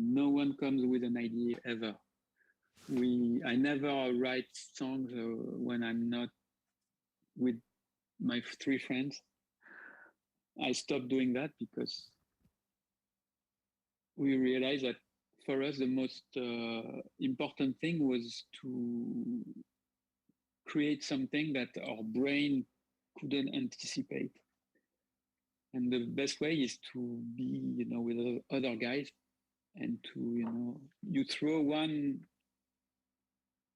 no one comes with an idea ever. I never write songs when I'm not with my 3 friends. I stopped doing that because we realized that for us the most important thing was to create something that our brain couldn't anticipate. And the best way is to be, with other guys and to, you throw one,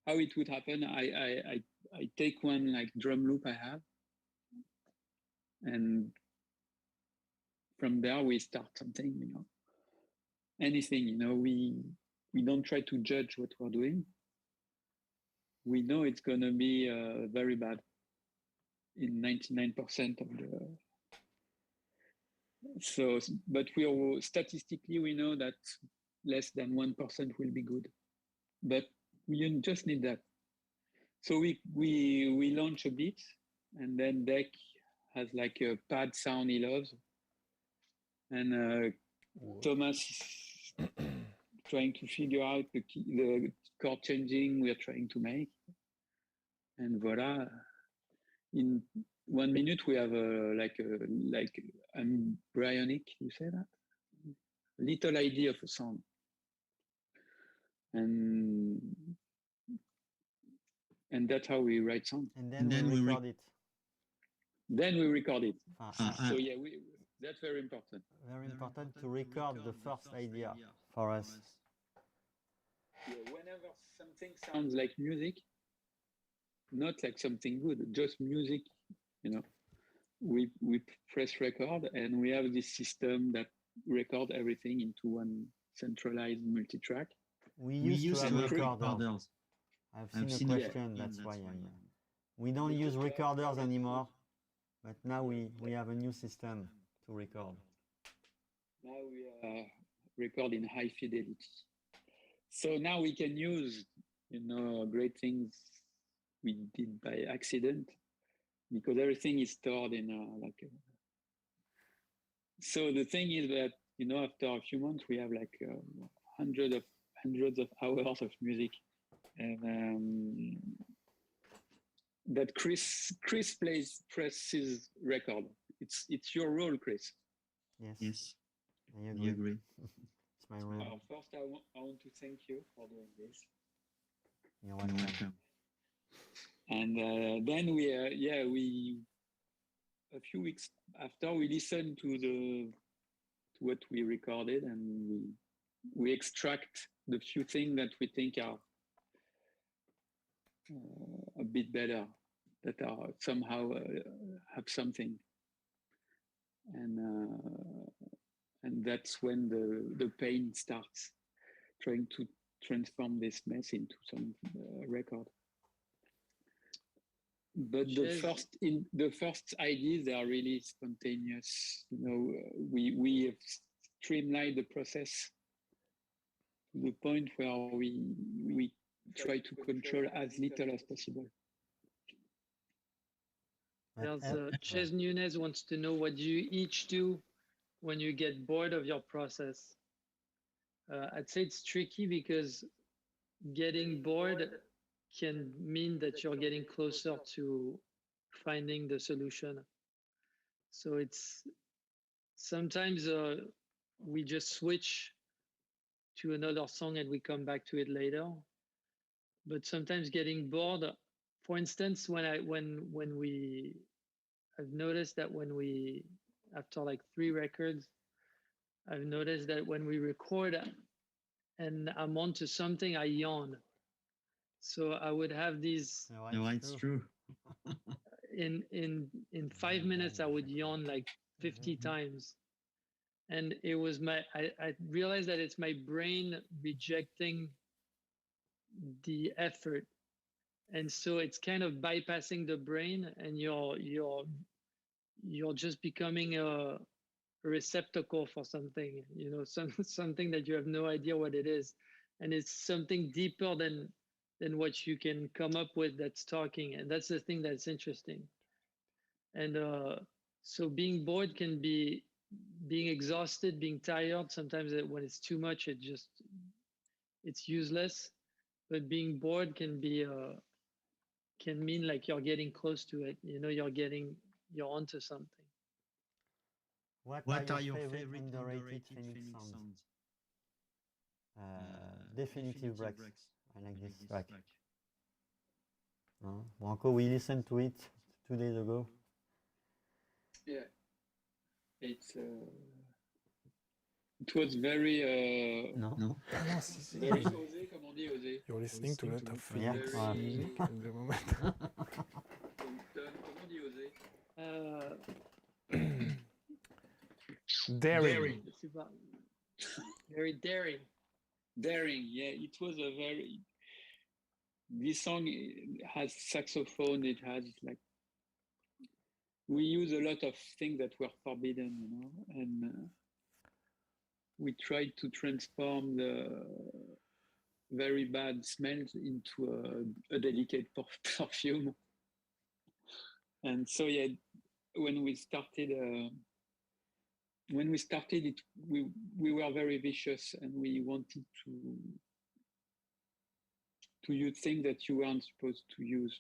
how it would happen. I take one like drum loop I have, and from there we start something, anything, we don't try to judge what we're doing. We know it's going to be very bad in 99% of the. So, but statistically, we know that less than 1% will be good, but you just need that. So we launch a beat, and then Deck has like a pad sound he loves, and Thomas is trying to figure out the chord changing we are trying to make, and voila! In 1 minute we have like embryonic, you say that? Little idea of a song. And that's how we write songs. And then we record it. Then we record it. So yeah, that's very important. Very important to record the first idea for us. Yeah, whenever something sounds like music, not like something good, just music, we press record, and we have this system that record everything into one centralized multi-track. We used to have recorders. I've seen a question, that's why we don't use recorders anymore, but now we have a new system to record. Now we record in high fidelity. So now we can use, great things we did by accident, because everything is stored in So the thing is that, after a few months, we have like hundreds of hours of music, and that Chris presses record. It's your role, Chris. Yes. I agree. It's my role. First, I want to thank you for doing this. You're welcome. And then we a few weeks after, we listened to what we recorded, and we extract the few things that we think are a bit better, that are somehow have something, and that's when the pain starts, trying to transform this mess into some record. But the first ideas, they are really spontaneous. We have streamlined the process to the point where we try to control as little as possible. Ches Nunez wants to know what you each do when you get bored of your process. I'd say it's tricky because getting bored can mean that you're getting closer to finding the solution. So it's sometimes we just switch to another song and we come back to it later. But sometimes getting bored, for instance, I've noticed that after like 3 records, I've noticed that when we record and I'm onto something, I yawn. So I would have these. No, it's true. In 5 minutes, I would yawn like 50 times, and it was I realized that it's my brain rejecting the effort, and so it's kind of bypassing the brain, and you're just becoming a receptacle for something, something that you have no idea what it is, and it's something deeper than what you can come up with that's talking. And that's the thing that's interesting. And so being bored can be being exhausted, being tired. Sometimes when it's too much, it's useless. But being bored can mean like you're getting close to it. You know, you're onto something. What are your favorite underrated Phoenix sounds? Definitive breaks. I like this track. Branko, we listened to it 2 days ago. Yeah, it was very. No. Very osé, comme on dit, osé. You're listening to a lot of Yeah. music at the moment. Comment on dit osé? Daring. Very daring. Daring, yeah. It was a very. This song has saxophone. It has like. We use a lot of things that were forbidden, you know, and we tried to transform the very bad smells into a delicate perfume. And so, yeah, when we started it, we were very vicious, and we wanted to use things that you weren't supposed to use,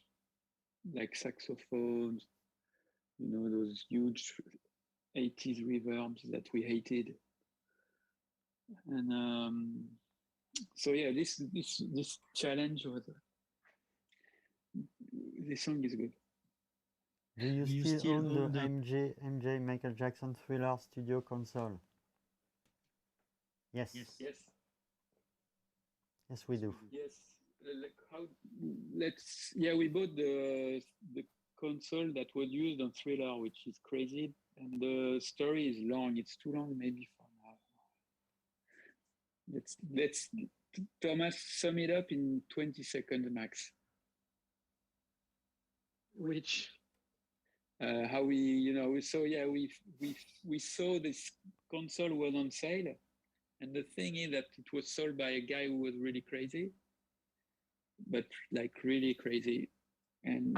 like saxophones, you know, those huge 80s reverbs that we hated. And so yeah, this challenge was this song is good. Do you still own the MJ Michael Jackson Thriller Studio console? Yes. Yes, we do. Yes. We bought the console that was used on Thriller, which is crazy, and the story is long. It's too long, maybe for now. Let's Thomas sum it up in 20 seconds max. Which how we, you know, so yeah, we saw this console was on sale, and the thing is that it was sold by a guy who was really crazy, but like really crazy, and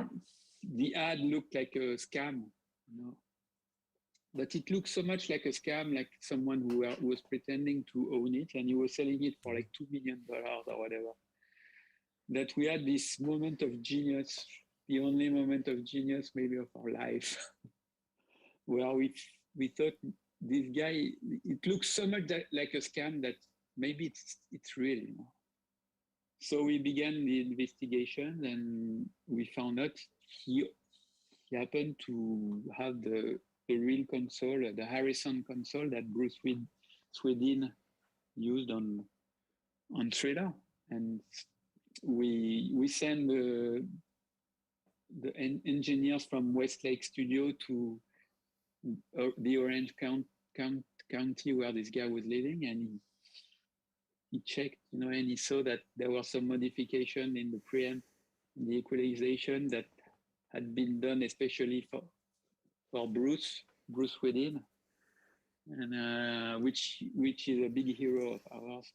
the ad looked like a scam, you know. But it looked so much like a scam, like someone who was pretending to own it, and he was selling it for like $2 million or whatever. That we had this moment of genius, the only moment of genius maybe of our life, where we thought this guy, it looks so much like a scam that maybe it's real, you know. So we began the investigation, and we found out he happened to have the real console, the Harrison console that Bruce Swedin used on Thriller, and we sent the engineers from Westlake Studio to the Orange County where this guy was living, and he checked, you know, and he saw that there was some modification in the preamp, the equalization that had been done especially for Bruce Swedin, and which is a big hero of ours.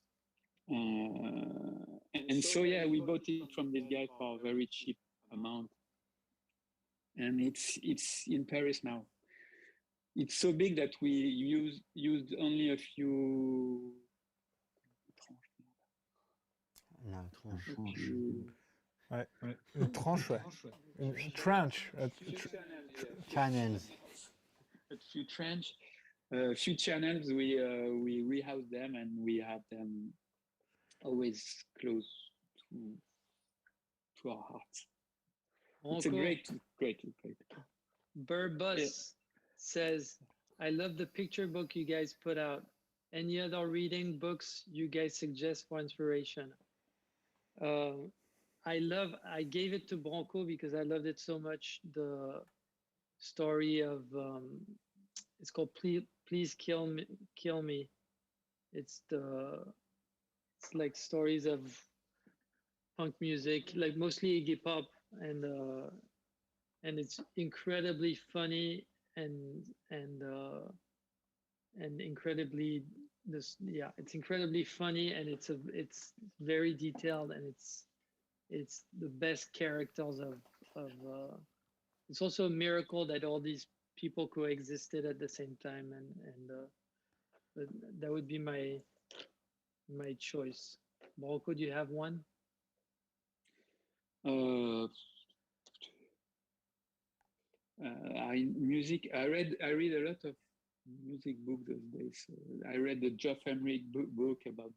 And so yeah, we bought it from this guy for a very cheap amount, and it's in Paris now. It's so big that we used only a few. La tranche. Ouais. Une tranche, ouais. Une trench. Channels. A few trench, a few channels. We rehoused them, and we had them always close to our hearts. It's a great. Burbus says, I love the picture book you guys put out. Any other reading books you guys suggest for inspiration? I gave it to Branko because I loved it so much. The story of it's called Please Kill Me. It's like stories of punk music, like mostly Iggy Pop, and it's incredibly funny and incredibly it's incredibly funny, and it's very detailed, and it's the best characters of it's also a miracle that all these people coexisted at the same time, and that would be my choice. Morocco, do you have one? Music. I read a lot of music books those days. I read the Geoff Emerick book about,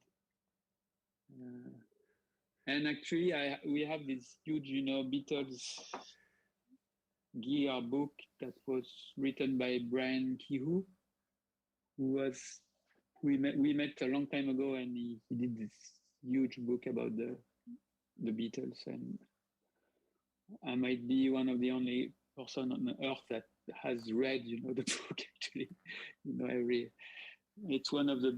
and actually, we have this huge, Beatles gear book that was written by Brian Kehoe, who we met a long time ago, and he did this huge book about the Beatles, and I might be one of the only person on earth that has read, the book actually. It's one of the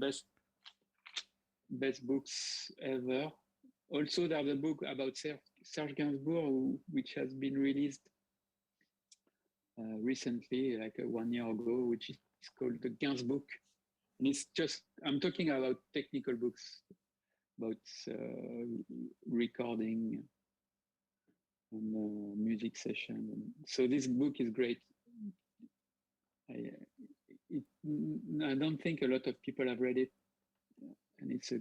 best books ever. Also, there's a book about Serge Gainsbourg, which has been released recently, like 1 year ago, which is called the Gainsbook. And it's just, I'm talking about technical books, about recording and music session. So this book is great. I don't think a lot of people have read it, and it's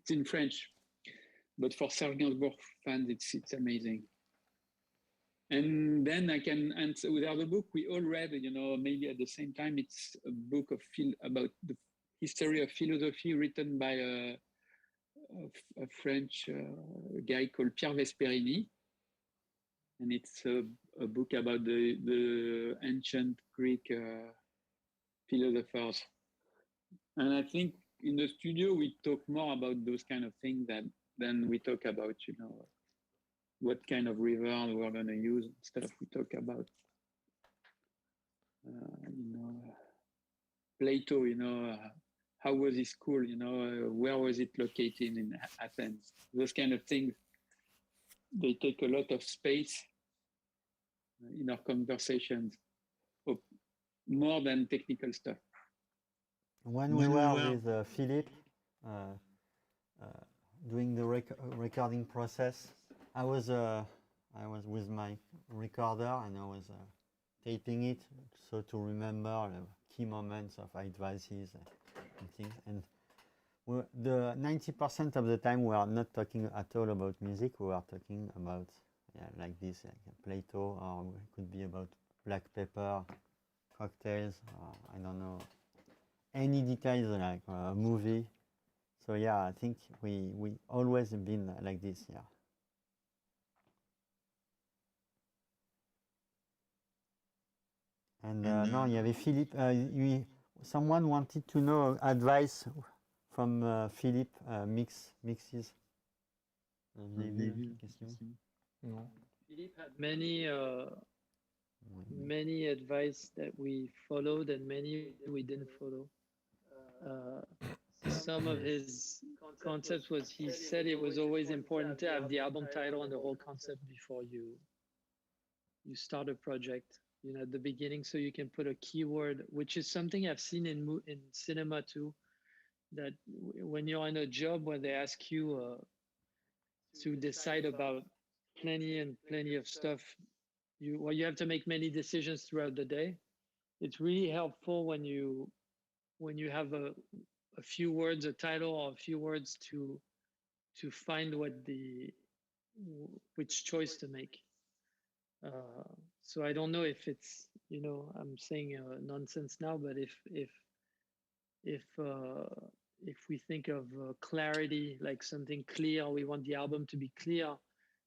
in French, but for Serge Gainsbourg fans, it's amazing. And then I can answer with other book we all read, maybe at the same time. It's a book about the history of philosophy written by a French guy called Pierre Vesperini. And it's a book about the ancient Greek philosophers. And I think in the studio, we talk more about those kind of things than we talk about, what kind of river we're going to use and stuff. We talk about, Plato, how was his school, where was it located in Athens? Those kind of things, they take a lot of space in our conversations, more than technical stuff. When we were with Philippe doing the recording process, I was with my recorder and I was taping it, so to remember key moments of advices and things. And the 90% of the time we are not talking at all about music. We are talking about like this, like Plato, or it could be about black pepper, cocktails, I don't know, any details like a movie. So yeah, I think we always been like this, yeah. And no, il y avait Philippe. Someone wanted to know advice from Philippe mixes. Vous avez vu la question? Non. Philippe had many advice that we followed and many we didn't follow. Some of his concepts was, he said it was always important to have the album title and the whole concept before you start a project, at the beginning, so you can put a keyword, which is something I've seen in cinema too, that when you're in a job where they ask you to decide about plenty of stuff, you have to make many decisions throughout the day. It's really helpful when you have a few words, a title, or a few words to find which choice to make. So I don't know if it's, I'm saying nonsense now, but if we think of clarity, like something clear, we want the album to be clear,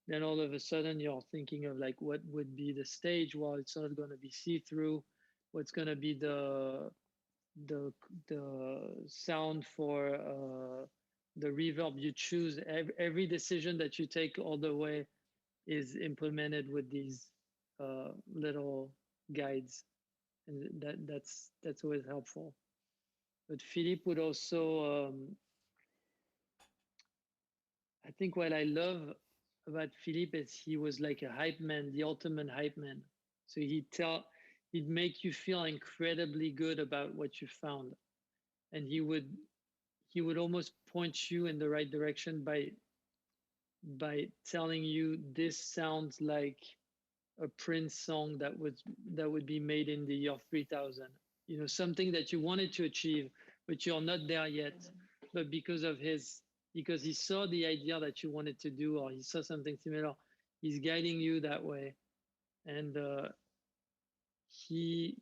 then all of a sudden you're thinking of like what would be the stage. Well, it's not going to be see-through. What's going to be the sound for the reverb you choose. Every decision that you take all the way is implemented with these little guides, and that's always helpful. But Philippe would also, I think what I love about Philippe is he was like a hype man, the ultimate hype man. So he'd make you feel incredibly good about what you found, and he would almost point you in the right direction by telling you this sounds like a Prince song that would be made in the year 3000. You know, something that you wanted to achieve, but you're not there yet. But because he saw the idea that you wanted to do, or he saw something similar, he's guiding you that way. And he,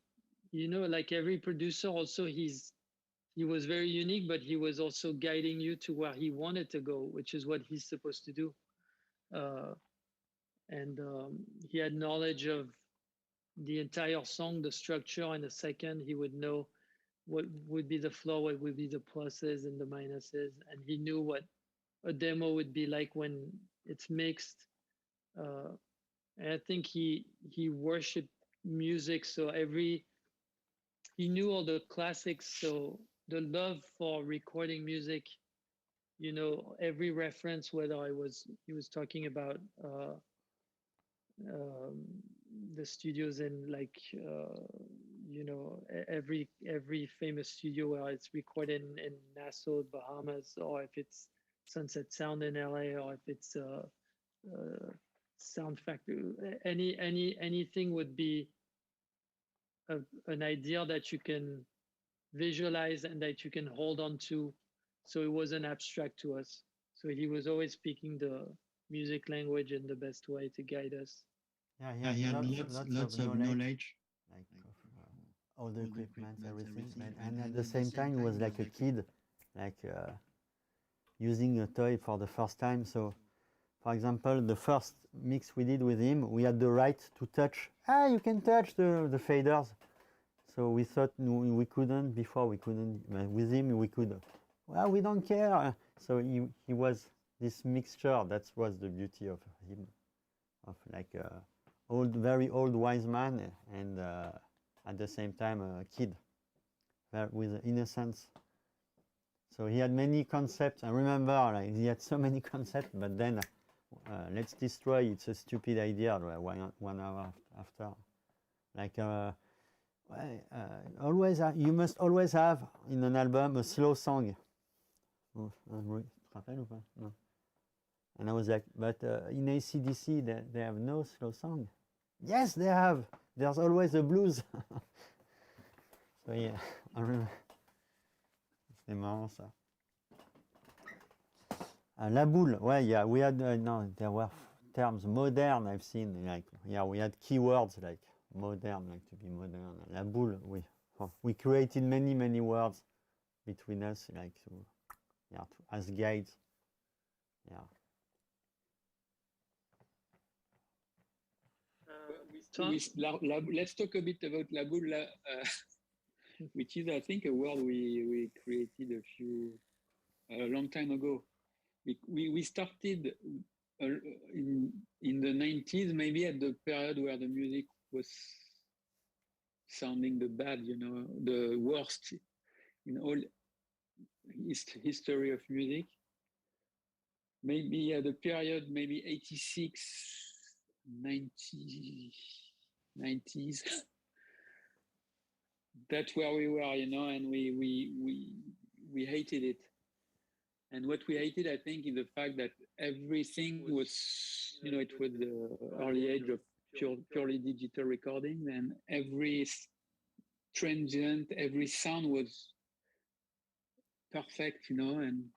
you know, like every producer, also he was very unique, but he was also guiding you to where he wanted to go, which is what he's supposed to do. And he had knowledge of the entire song, the structure. In a second, he would know what would be the flow, what would be the pluses and the minuses, and he knew what a demo would be like when it's mixed. And I think he worshipped music, so he knew all the classics, so the love for recording music, you know, every reference, whether he was talking about the studios in like you know, every famous studio where it's recorded in Nassau, Bahamas, or if it's Sunset Sound in LA, or if it's Sound Factory, anything would be an idea that you can visualize and that you can hold on to. So it wasn't abstract to us. So he was always speaking the music language in the best way to guide us. Yeah, he Yeah, he had had lots of knowledge. like of all the equipment, everything, and at the same time, he was like a kid, like using a toy for the first time. So, for example, the first mix we did with him, we had the right to touch. You can touch the faders. So we thought we couldn't before. We couldn't with him. We could. Well, we don't care. So he was this mixture. That was the beauty of him, of like very old wise man, and at the same time a kid with innocence. So he had many concepts. I remember, like, he had so many concepts, but then let's destroy. It's a stupid idea. 1 hour after, like. Always, you must always have in an album a slow song. And I was like, but in AC/DC they have no slow song. Yes, they have. There's always a blues. So yeah, I remember. C'est marrant ça. La boule, ouais, yeah, we had no, there were terms modern. I've seen, like, yeah, we had keywords like modern, like to be modern. La boule, we created many words between us, like as guides. Yeah. Let's talk a bit about La Boule, which is, I think, a word we created a long time ago. We started in the 90s, maybe at the period where the music was sounding the bad, you know, the worst in all history of music. Maybe at the period, maybe 86, 90s. That's where we were, you know, and we hated it. And what we hated, I think, is the fact that everything was, you know, it was the early age of purely digital recording, and every transient, every sound was perfect, you know, and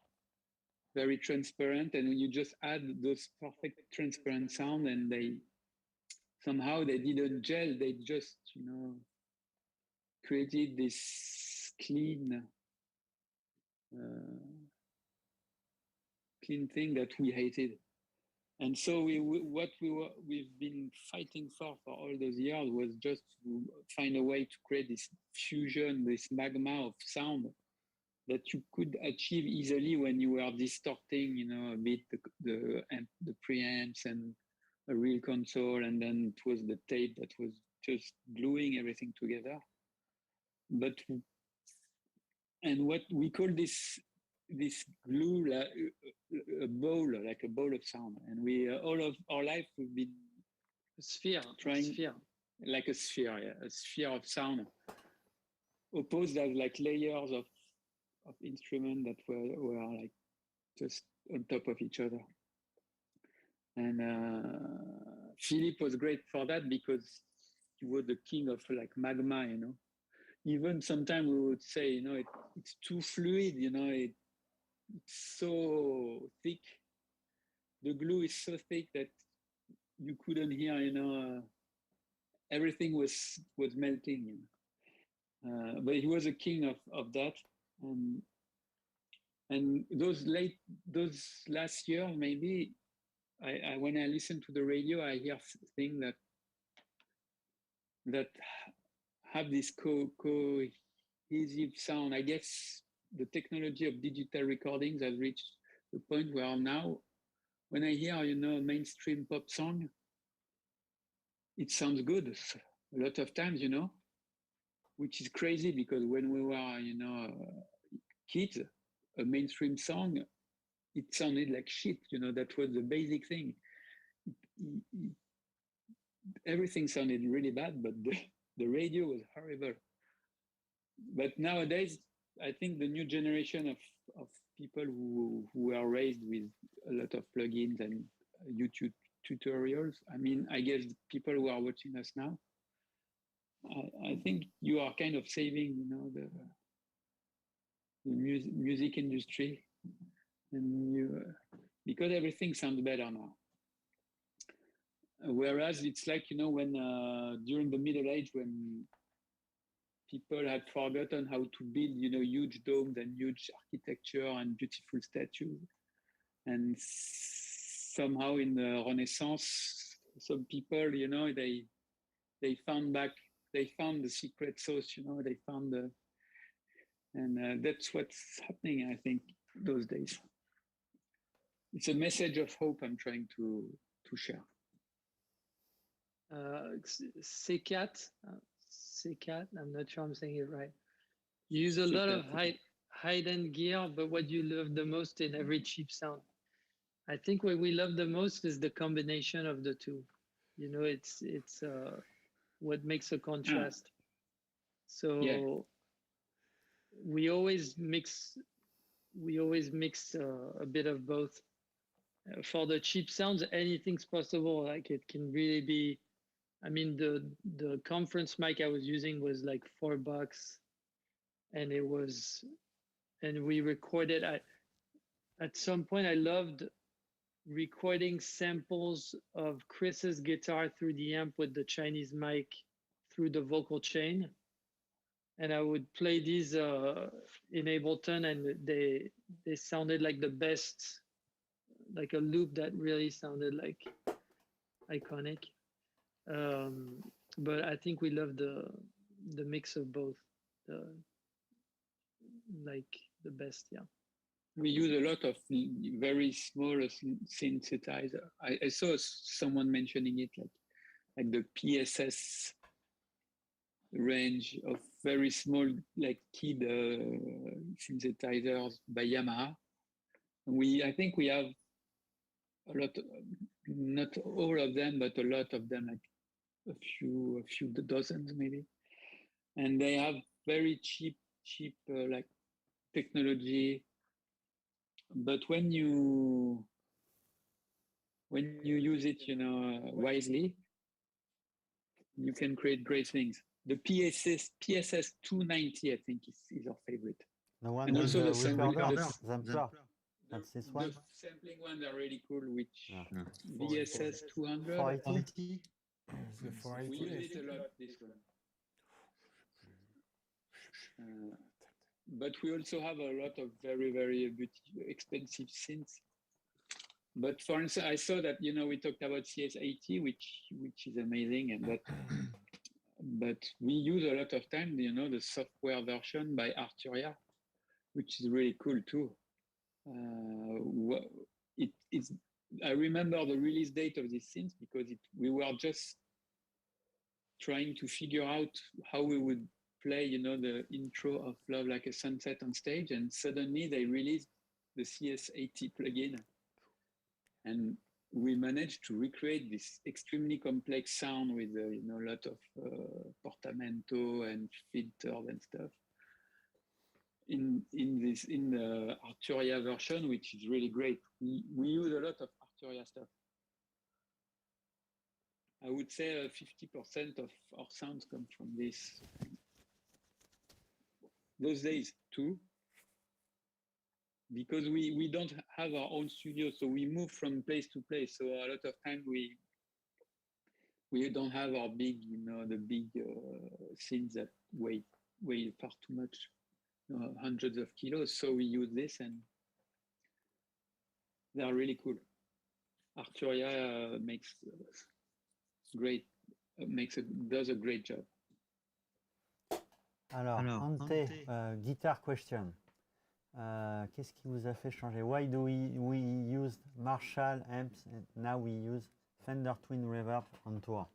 very transparent. And when you just add those perfect transparent sound, and they didn't gel, they just, you know, created this clean thing that we hated. And so we've been fighting for all those years was just to find a way to create this fusion, this magma of sound that you could achieve easily when you were distorting, you know, a bit the preamps and a real console, and then it was the tape that was just gluing everything together. And what we call this glue, a bowl of sound, and we all of our life we've been like a sphere of sound, opposed as like layers of instruments that were like just on top of each other. And Philip was great for that because he was the king of like magma, you know. Even sometimes we would say, you know, it's too fluid, you know, it's so thick. The glue is so thick that you couldn't hear, you know, everything was melting, you know. But he was a king of that. And those last year, maybe, I when I listen to the radio, I hear things that have this cohesive sound. I guess the technology of digital recordings has reached the point where now, when I hear, you know, mainstream pop song, it sounds good a lot of times, you know, which is crazy because when we were, you know, kids, a mainstream song, it sounded like shit, you know. That was the basic thing. Everything sounded really bad, but the radio was horrible. But nowadays, I think the new generation of people who are raised with a lot of plugins and YouTube tutorials, I mean, I guess people who are watching us now, I think you are kind of saving, you know, the music industry, and because everything sounds better now. Whereas it's like, you know, when during the Middle Age, when people had forgotten how to build, you know, huge domes and huge architecture and beautiful statues, and somehow in the Renaissance, some people, you know, they found the secret sauce, you know, and that's what's happening, I think, those days. It's a message of hope I'm trying to share. C4, I'm not sure I'm saying it right. You use a lot of high-end gear, but what you love the most in every cheap sound? I think what we love the most is the combination of the two. You know, it's what makes a contrast. So yeah. we always mix a bit of both. For the cheap sounds, anything's possible. Like it can really be. I mean, the conference mic I was using was like $4, and we recorded. At some point, I loved recording samples of Chris's guitar through the amp with the Chinese mic through the vocal chain, and I would play these in Ableton, and they sounded like the best, like a loop that really sounded like iconic. But I think we love the mix of both, like the best, yeah. We use a lot of very small synthesizer. I saw someone mentioning it, like the PSS range of very small, like keyed synthesizers by Yamaha. I think we have a lot, not all of them, but a lot of them, like a few dozens maybe, and they have very cheap like technology. But when you use it, you know, wisely, you can create great things. The PSS 290, I think, is our favorite. The one and with also the the recorder, Zampler. That's this one. The sampling ones are really cool, which Yeah. VSS 200. 480. The 480. We use it a lot, this one. But we also have a lot of very, very expensive synths. But for instance, I saw that, you know, we talked about CS80, which is amazing, and but we use a lot of time, you know, the software version by Arturia, which is really cool too. I remember the release date of this synth because we were just trying to figure out how we would play, you know, the intro of Love Like a Sunset on stage, and suddenly they released the CS80 plugin, and we managed to recreate this extremely complex sound with you know, a lot of portamento and filters and stuff in the Arturia version, which is really great. We use a lot of Arturia stuff. I would say 50% of our sounds come from this. Those days too, because we don't have our own studio, so we move from place to place. So a lot of time we don't have our big, the big scenes that weigh far too much, hundreds of kilos. So we use this, and they are really cool. Arturia does a great job. Alors, Ante, guitar question. Qu'est-ce qui vous a fait changer? Why do we use Marshall amps and now we use Fender Twin Reverb on tour?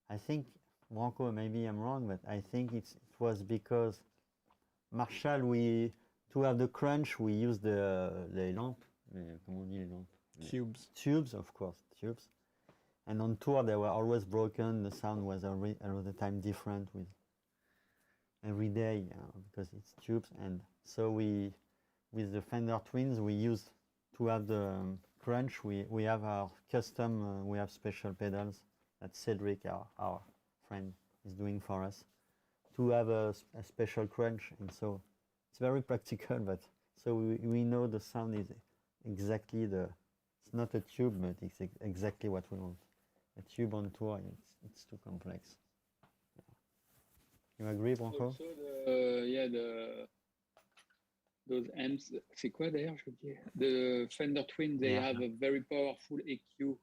I think, Branco, maybe I'm wrong, but I think it was because Marshall, to have the crunch, we use les lampes. Comment on dit les lampes? Tubes. Tubes, of course, tubes. And on tour, they were always broken. The sound was all the time different with every day because it's tubes. And so with the Fender Twins, we use to have the crunch. We have our custom. We have special pedals that Cedric, our friend, is doing for us to have a special crunch. And so it's very practical. But so we know the sound is exactly it's not a tube, but it's exactly what we want. A tube on tour, it's too complex. You agree, Branco? Also, those amps, c'est quoi d'ailleurs, je veux dire? The Fender Twin, they have a very powerful EQ.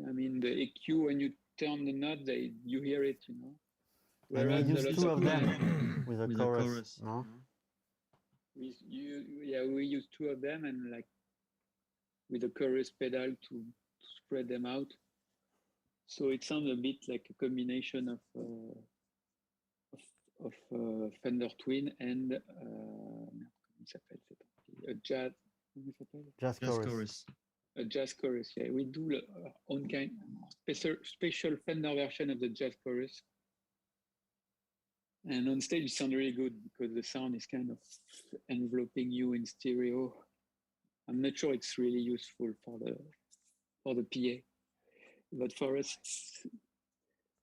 I mean, the EQ, when you turn the knob, you hear it, Whereas we use two of them with a chorus, no? We use two of them, and like with a chorus pedal to spread them out. So it sounds a bit like a combination of Fender Twin and a jazz. Jazz chorus. A jazz chorus. Yeah, we do our own kind special Fender version of the jazz chorus. And on stage, it sounds really good because the sound is kind of enveloping you in stereo. I'm not sure it's really useful for the PA, but for us,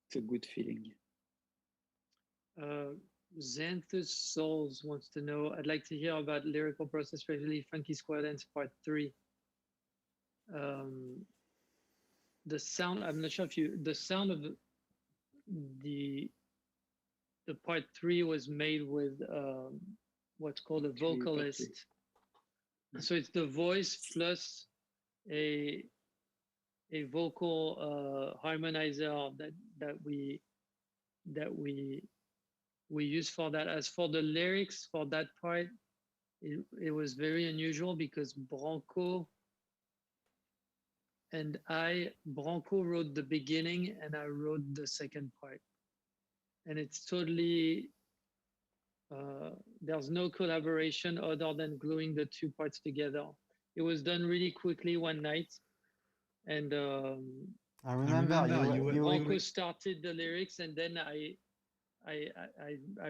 it's a good feeling. Xanthus Souls wants to know, I'd like to hear about lyrical process, especially Funky Square Dance Part 3. The sound, I'm not sure if the sound of the Part 3 was made with what's called a vocalist. So it's the voice plus a vocal harmonizer that we use for that. As for the lyrics for that part, it was very unusual because Branco wrote the beginning and I wrote the second part. And it's totally, there's no collaboration other than gluing the two parts together. It was done really quickly one night. And I remember you Branco started the lyrics, and then I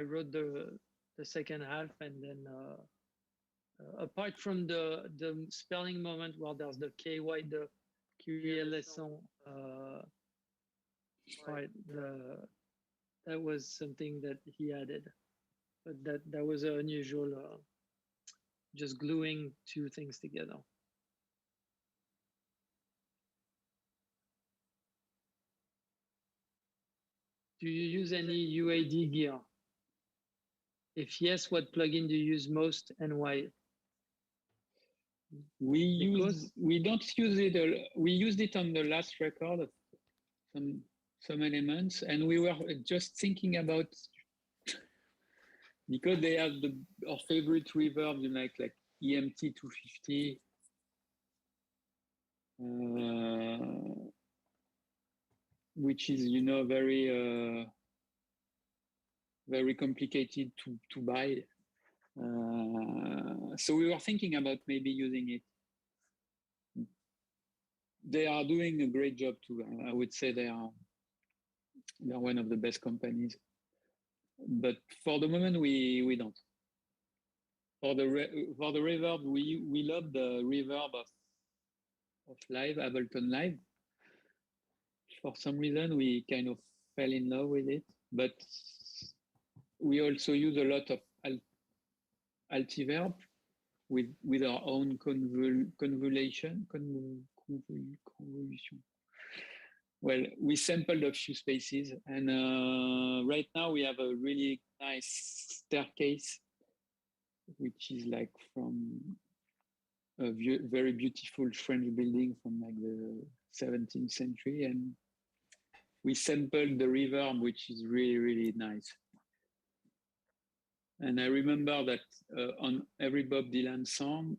wrote the second half, and then apart from the spelling moment where there's the KY, the Kyrie eleison part, that was something that he added, but that was unusual, just gluing two things together. Do you use any UAD gear? If yes, what plugin do you use most and why? We don't use it. We used it on the last record of some elements, and we were just thinking about, because they have our favorite reverb, like EMT 250. Which is, very, very complicated to buy. So we were thinking about maybe using it. They are doing a great job too. I would say they are one of the best companies. But for the moment, we don't. For the reverb, we love the reverb of Live, Ableton Live. for some reason we kind of fell in love with it, but we also use a lot of altiverb with our own convolution. Well, we sampled a few spaces, and right now we have a really nice staircase, which is like from a very beautiful French building from like the 17th century, and we sampled the reverb, which is really, really nice. And I remember that on every Bob Dylan song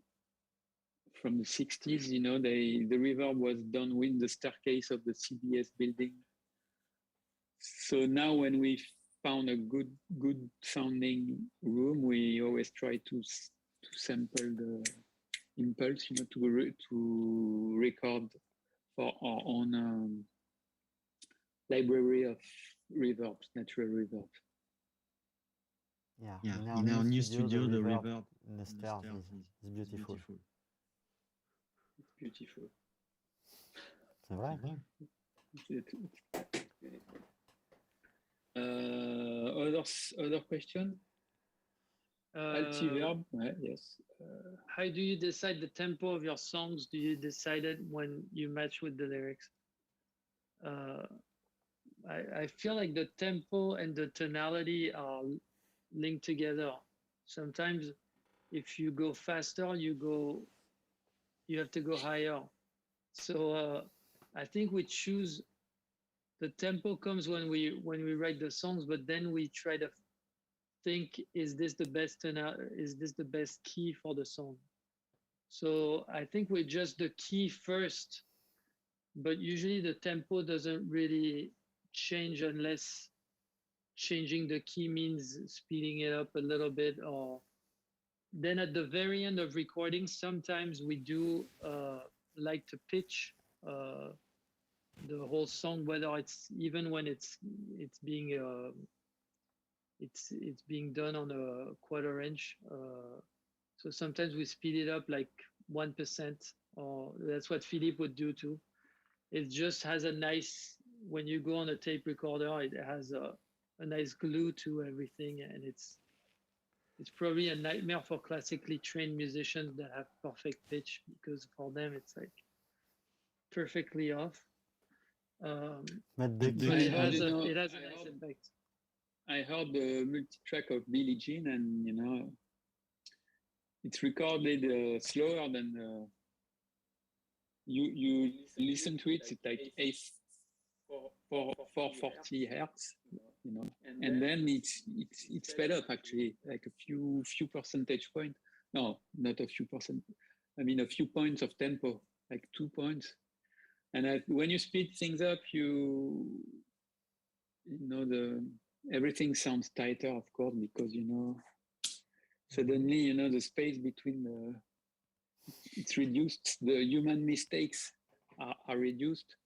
from the 60s, you know, the reverb was done with the staircase of the CBS building. So now when we found a good sounding room, we always try to sample the impulse, you know, to record for our own library of reverbs, natural reverbs. Yeah, in our new studio, the reverb in the stairs is beautiful. It's beautiful. C'est vrai. Other question? Altiverb, yes. How do you decide the tempo of your songs? Do you decide it when you match with the lyrics? I feel like the tempo and the tonality are linked together. Sometimes if you go faster, you have to go higher. So I think we choose, the tempo comes when we write the songs, but then we try to think, is this the best key for the song? So I think we adjust the key first, but usually the tempo doesn't really change unless changing the key means speeding it up a little bit. Or then at the very end of recording, sometimes we do like to pitch the whole song, whether it's even when it's being done on a quarter inch. So sometimes we speed it up like 1%, or that's what Philippe would do too. It just has a nice, when you go on a tape recorder, it has a nice glue to everything, and it's probably a nightmare for classically trained musicians that have perfect pitch, because for them it's like perfectly off. But it has a nice impact. I heard the multi-track of Billie Jean, and you know, it's recorded slower than you listen to it. It's like 440 hertz, you know, and then it's sped up actually, like a few percentage points. No, not a few percent. I mean a few points of tempo, like 2 points. And when you speed things up, you know everything sounds tighter, of course, because you know suddenly you know the space between it's reduced. The human mistakes are reduced,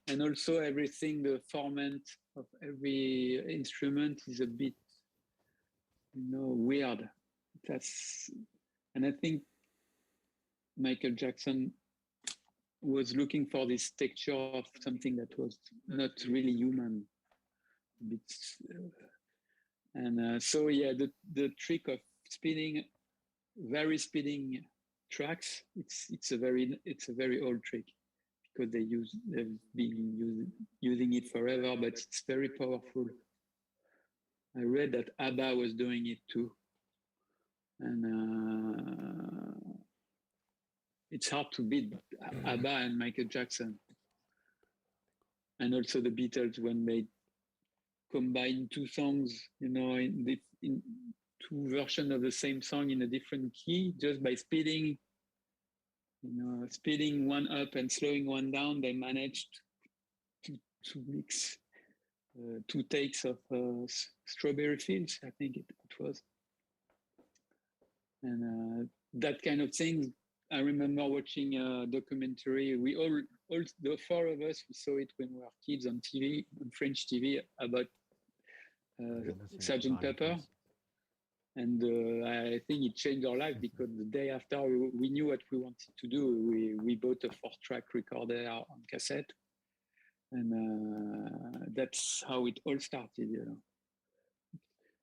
and also everything, the format of every instrument is a bit, you know, weird. And I think Michael Jackson was looking for this texture of something that was not really human. So yeah, the trick of very speeding tracks, it's a very old trick, because they've been using it forever, but it's very powerful. I read that ABBA was doing it too, and it's hard to beat ABBA and Michael Jackson, and also the Beatles when they combine two songs, you know, in two versions of the same song in a different key, just by speeding one up and slowing one down. They managed to mix 2 takes of Strawberry Fields, I think it was, and that kind of thing. I remember watching a documentary. We all the 4 of us, we saw it when we were kids on TV, on French TV, about Sgt. Pepper. And I think it changed our life, because the day after we knew what we wanted to do. We bought a 4-track recorder on cassette, and that's how it all started, you know.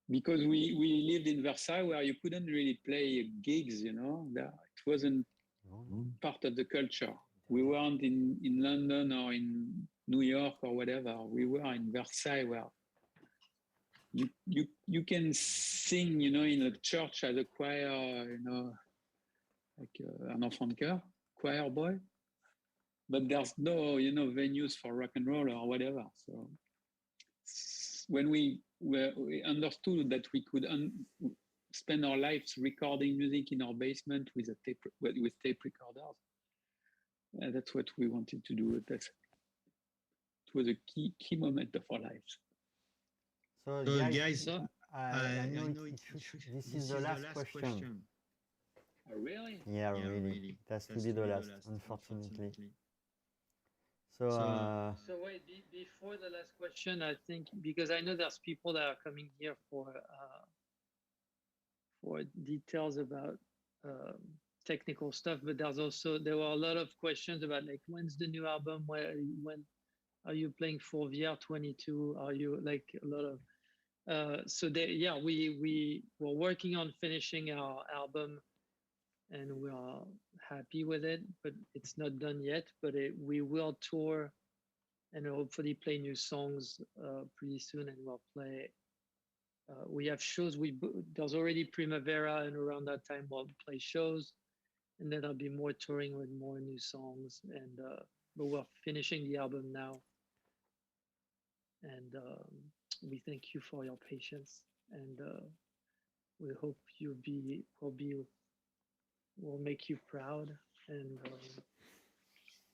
Because we lived in Versailles, where you couldn't really play gigs, you know. It wasn't part of the culture. We weren't in London or in New York or whatever. We were in Versailles, where you can sing, you know, in a church as a choir, you know, like an enfant de chœur, choir boy. But there's no, you know, venues for rock and roll or whatever. So when we understood that we could spend our lives recording music in our basement with tape recorders, that's what we wanted to do. It was a key moment of our lives. So, guys, I know this is the last question. Oh, really? Yeah, really. It has to be the last, unfortunately. So wait, before the last question, I think, because I know there's people that are coming here for details about technical stuff, but there were a lot of questions about, like, when's the new album? When are you playing for VR22? Are you, like, a lot of we were working on finishing our album, and we are happy with it, but it's not done yet. But we will tour and hopefully play new songs pretty soon, and we'll play. We have shows. There's already Primavera, and around that time we'll play shows, and then there'll be more touring with more new songs. And but we're finishing the album now, and we thank you for your patience, and we hope we'll make you proud. And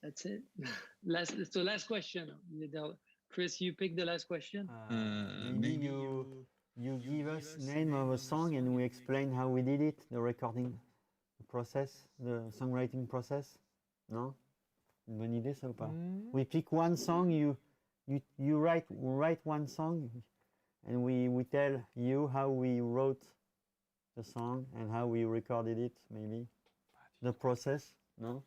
that's it. Last question. Chris, you pick the last question. Maybe you give us name of a song and we explain how we did it, the recording process, the songwriting process. No? Une bonne idée, ça ou pas? We pick one song, you write one song, and we tell you how we wrote the song and how we recorded it, maybe. The process, no?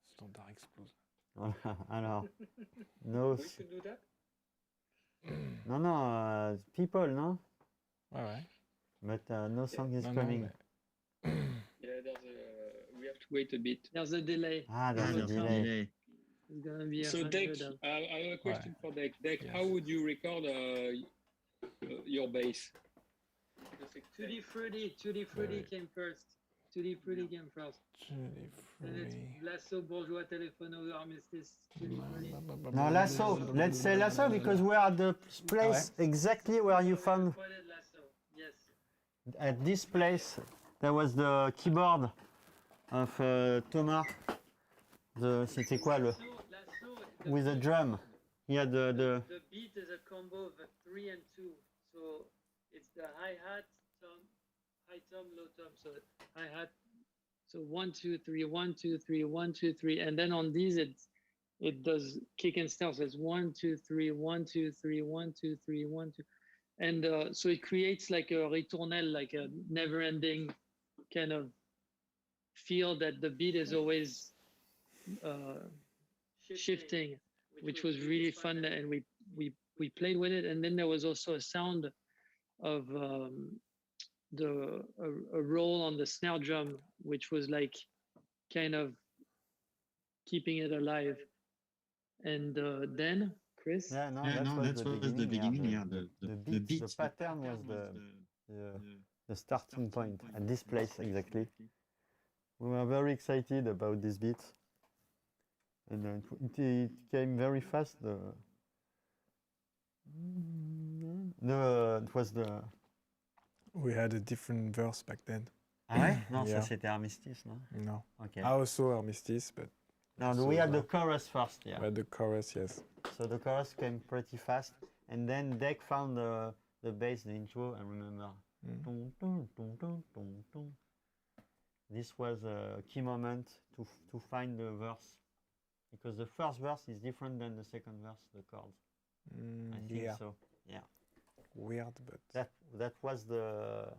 Standard explose. Voilà, alors. No. We should do that? No, people, no? Ouais. But no song is No, coming. Yeah, we have to wait a bit. There's a delay. There's a delay. It's gonna be So Dek, I have a question for Dek. Dek, Yes. how would you record your bass? Tutti Frutti came first. Tutti Frutti came first. And it's Lasso, Bourgeois, Telefono, Armistice, Tutti Frutti. No, Lasso. Let's say Lasso because we are at the place exactly where you found. Lasso. Yes. At this place, there was the keyboard of Thomas. C'était quoi le? Lasso, With a drum. He had the beat is a combo of 3 and 2. So it's the hi-hat, high tom, low tom. So hi-hat. So 1, 2, 3, 1, 2, 3, 1, 2, 3. And then on these it does kick and snare. So it's 1, 2, 3, 1, 2, 3, 1, 2, 3, 1, 2. And so it creates like a ritournelle, like a never-ending kind of feel that the beat is always shifting, which was really fun, and we played with it. And then there was also a sound of a roll on the snare drum, which was like kind of keeping it alive. And then Chris? Yeah, no, Yeah, that was the beginning. Yeah, the beat, the pattern was the starting point at this place exactly. We were very excited about this beat, and it came very fast. It was the. We had a different verse back then. Ah ouais? Non, Yeah. ça c'était Armistice, no? No. Okay. Also Armistice, but No, so we had the chorus first, yeah. but the chorus, yes. So the chorus came pretty fast, and then Dek found the bass, the intro, I remember. Tung, tung, tung, tung, tung, tung. This was a key moment to find the verse, because the first verse is different than the second verse, the chords. I think Yeah. so. Yeah. Weird, but That was the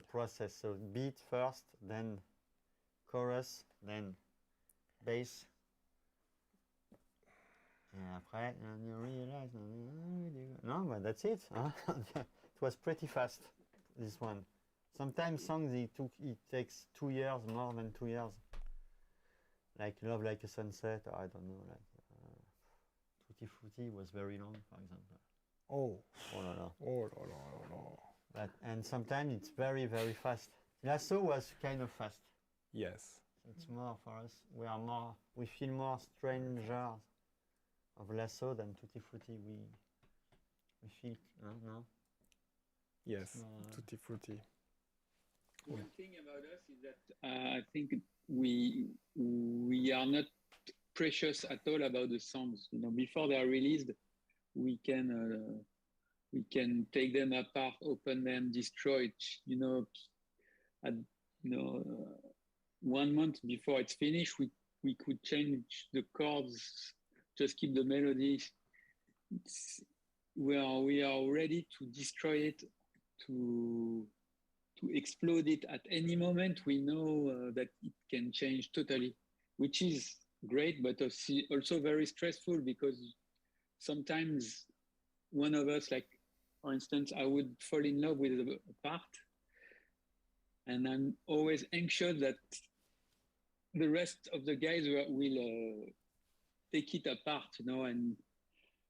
process. So beat first, then chorus, then bass, And après, and you realize, no, but that's it. Huh? It was pretty fast, this one. Sometimes songs it takes 2 years, more than 2 years. Like Love Like a Sunset, or I don't know, like Tutti Frutti was very long, for example. Oh. Oh la la. Oh, no, no, no. But, and sometimes it's very, very fast. Lasso was kind of fast. Yes. It's more for us. We feel more strangers of Lasso than Tutti Frutti. We feel, no? Yes. Tutti Frutti. One thing about us is that I think we are not precious at all about the songs. You know, before they are released, we can take them apart, open them, destroy it. You know, 1 month before it's finished, we could change the chords, just keep the melody. We are ready to destroy it, to explode it at any moment. We know that it can change totally, which is great, but also very stressful, because sometimes one of us, like for instance, I would fall in love with a part, and I'm always anxious that the rest of the guys will take it apart, you know. And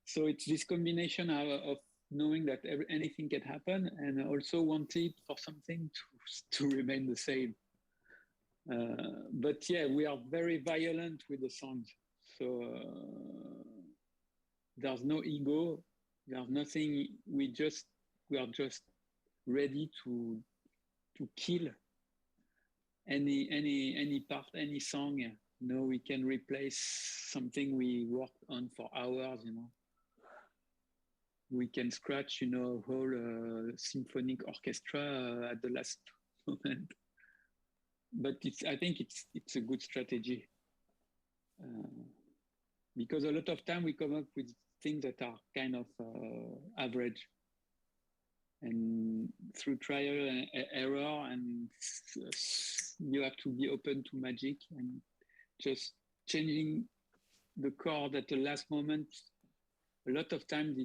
so it's this combination of knowing that anything can happen, and also wanting for something to remain the same. But yeah, we are very violent with the songs. So there's no ego, there's nothing. We are just ready to kill any part, any song. You know, we can replace something we worked on for hours, you know. We can scratch, you know, a whole symphonic orchestra at the last moment. But I think it's a good strategy, because a lot of time we come up with things that are kind of average, and through trial and error, and you have to be open to magic, and just changing the chord at the last moment. A lot of times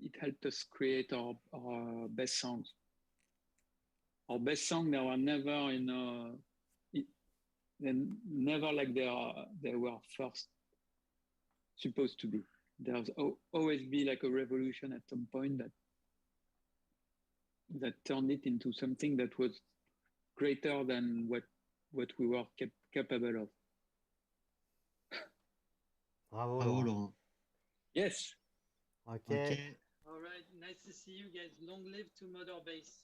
it helped us create our best songs. Our best songs, they were never, you know, never like they were first supposed to be. There's always be like a revolution at some point that turned it into something that was greater than what we were capable of. Bravo, Bravo, Laurent. Laurent. Yes. Okay. All right, nice to see you guys. Long live to Mother Base.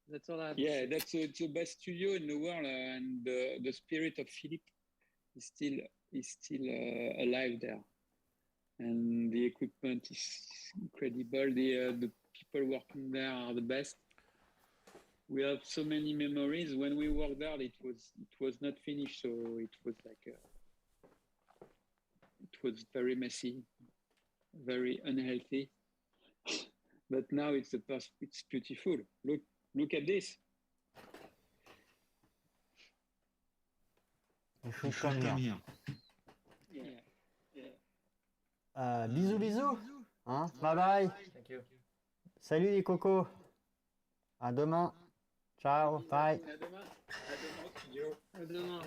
That's all I have. Yeah, that's it's the best studio in the world, and the spirit of Philippe is still alive there, and the equipment is incredible. The people working there are the best. We have so many memories. When we worked there, it was not finished, so it was like it was very messy, very unhealthy. But now it's beautiful. Look at this. You should come here. Yeah. Bisous, bisous. Hein? Bye bye. Thank you. Salut les cocos. À demain. Ciao. Bye. À demain. À demain, studio. À demain.